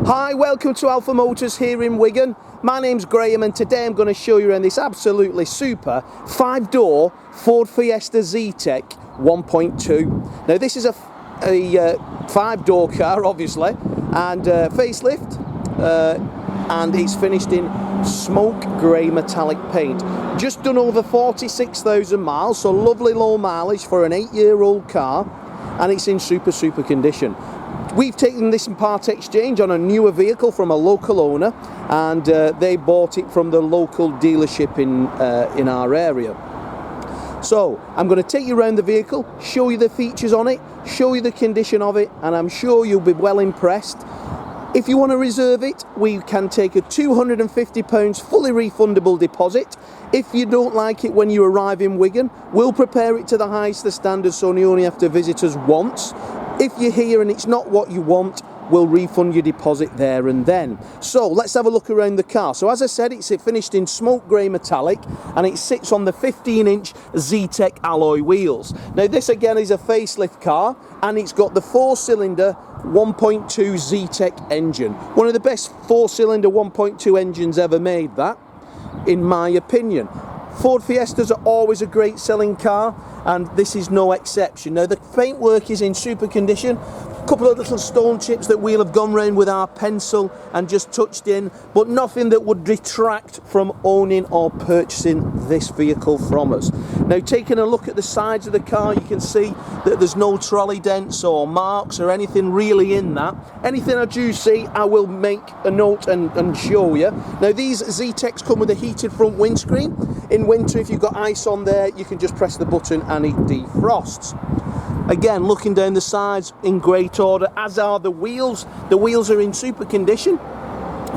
Hi, welcome to Alpha Motors here in Wigan. My name's Graham and today I'm going to show you around this absolutely super 5-door Ford Fiesta Zetec 1.2. Now this is a 5-door car obviously, and facelift, and it's finished in smoke grey metallic paint. Just done over 46,000 miles, so lovely low mileage for an 8-year-old car, and it's in super condition. We've taken this in part exchange on a newer vehicle from a local owner, and they bought it from the local dealership in our area. So I'm going to take you around the vehicle, show you the features on it, show you the condition of it, and I'm sure you'll be well impressed. If you want to reserve it, we can take a £250 fully refundable deposit. If you don't like it when you arrive in Wigan, we'll prepare it to the highest of standards, so you only have to visit us once. If you're here and it's not what you want, we'll refund your deposit there and then. So let's have a look around the car. So as I said, it's finished in smoke grey metallic, and it sits on the 15-inch Zetec alloy wheels. Now this again is a facelift car, and it's got the 4-cylinder 1.2 Zetec engine. One of the best 4-cylinder 1.2 engines ever made, that, in my opinion. Ford Fiestas are always a great selling car, and this is no exception. Now the paintwork is in super condition. A couple of little stone chips that we'll have gone round with our pencil and just touched in, but nothing that would detract from owning or purchasing this vehicle from us. Now taking a look at the sides of the car, you can see that there's no trolley dents or marks or anything really in that. Anything I do see, I will make a note and show you. Now these Zetecs come with a heated front windscreen. In winter, if you've got ice on there, you can just press the button and it defrosts. Again, looking down the sides, in great order, as are the wheels. The wheels are in super condition.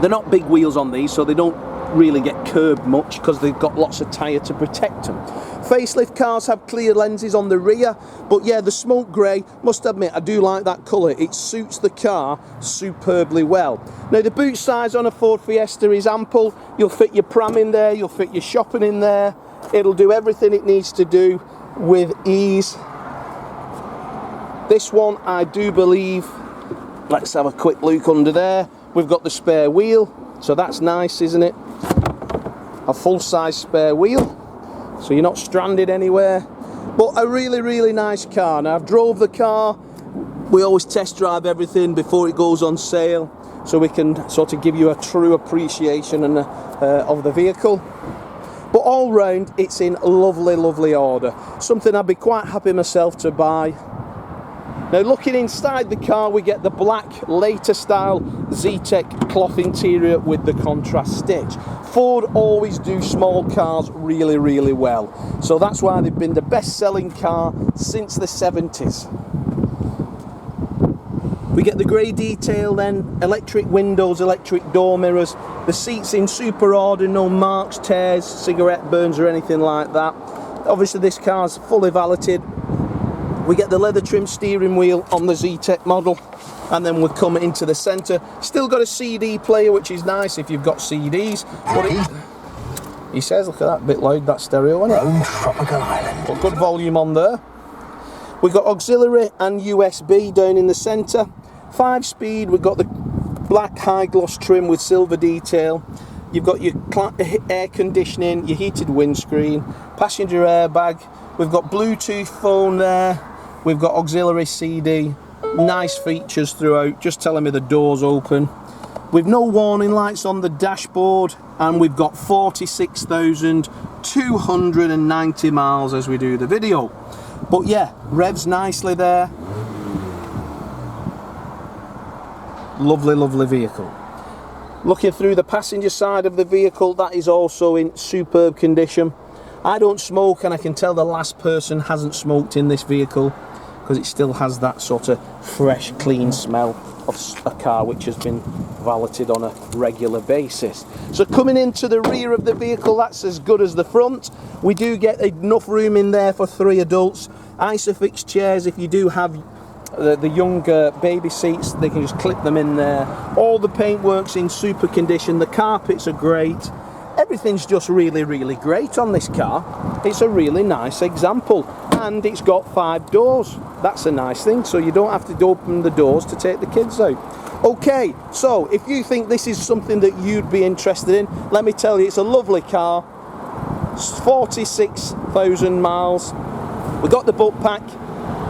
They're not big wheels on these, so they don't really get curbed much because they've got lots of tyre to protect them. Facelift cars have clear lenses on the rear, but yeah, the smoke grey, must admit, I do like that colour. It suits the car superbly well. Now the boot size on a Ford Fiesta is ample. You'll fit your pram in there, you'll fit your shopping in there. It'll do everything it needs to do with ease. This one, I do believe, let's have a quick look under there. We've got the spare wheel, so that's nice, isn't it? A full-size spare wheel, so you're not stranded anywhere. But a really nice car. Now I've drove the car. We always test drive everything before it goes on sale, so we can sort of give you a true appreciation of the vehicle. But all round, it's in lovely order. Something I'd be quite happy myself to buy. Now looking inside the car, we get the black later style Zetec cloth interior with the contrast stitch. Ford always do small cars really well, so that's why they've been the best selling car since the 70s. We get the grey detail then, electric windows, electric door mirrors, the seats in super order, no marks, tears, cigarette burns or anything like that. Obviously this car's fully valeted. We get the leather trim steering wheel on the Zetec model, and then we come into the centre. Still got a CD player, which is nice if you've got CDs. But he says, look at that, bit loud, that stereo, isn't it? Tropical Island. But good volume on there. We've got auxiliary and USB down in the centre. 5-speed, we've got the black high gloss trim with silver detail. You've got your air conditioning, your heated windscreen, passenger airbag. We've got Bluetooth phone there. We've got auxiliary CD, nice features throughout, just telling me the door's open. We've no warning lights on the dashboard, and we've got 46,290 miles as we do the video. But yeah, revs nicely there. Lovely vehicle. Looking through the passenger side of the vehicle, that is also in superb condition. I don't smoke, and I can tell the last person hasn't smoked in this vehicle, because it still has that sort of fresh, clean smell of a car which has been valeted on a regular basis. So coming into the rear of the vehicle, that's as good as the front. We do get enough room in there for 3 adults. Isofix chairs, if you do have the younger baby seats, they can just clip them in there. All the paintwork's in super condition. The carpets are great. Everything's just really great on this car. It's a really nice example, and it's got 5 doors. That's a nice thing, so you don't have to open the doors to take the kids out. Okay, so if you think this is something that you'd be interested in, let me tell you, it's a lovely car. 46,000 miles. We got the book pack.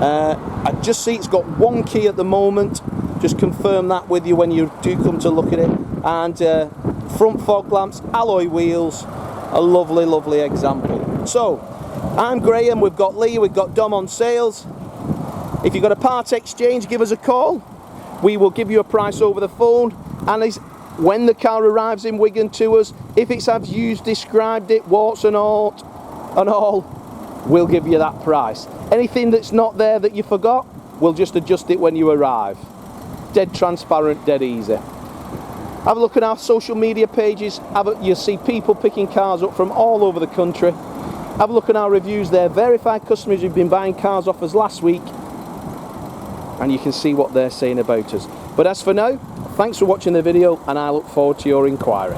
I just see it's got one key at the moment. Just confirm that with you when you do come to look at it. And front fog lamps, alloy wheels, a lovely, lovely example. So, I'm Graham, we've got Lee, we've got Dom on sales. If you've got a part exchange, give us a call. We will give you a price over the phone, and when the car arrives in Wigan to us, if it's as you described it, warts and all, we'll give you that price. Anything that's not there that you forgot, we'll just adjust it when you arrive. Dead transparent, dead easy. Have a look at our social media pages. You'll see people picking cars up from all over the country. Have a look at our reviews there. Verified customers who've been buying cars off us last week, and you can see what they're saying about us. But as for now, thanks for watching the video, and I look forward to your inquiry.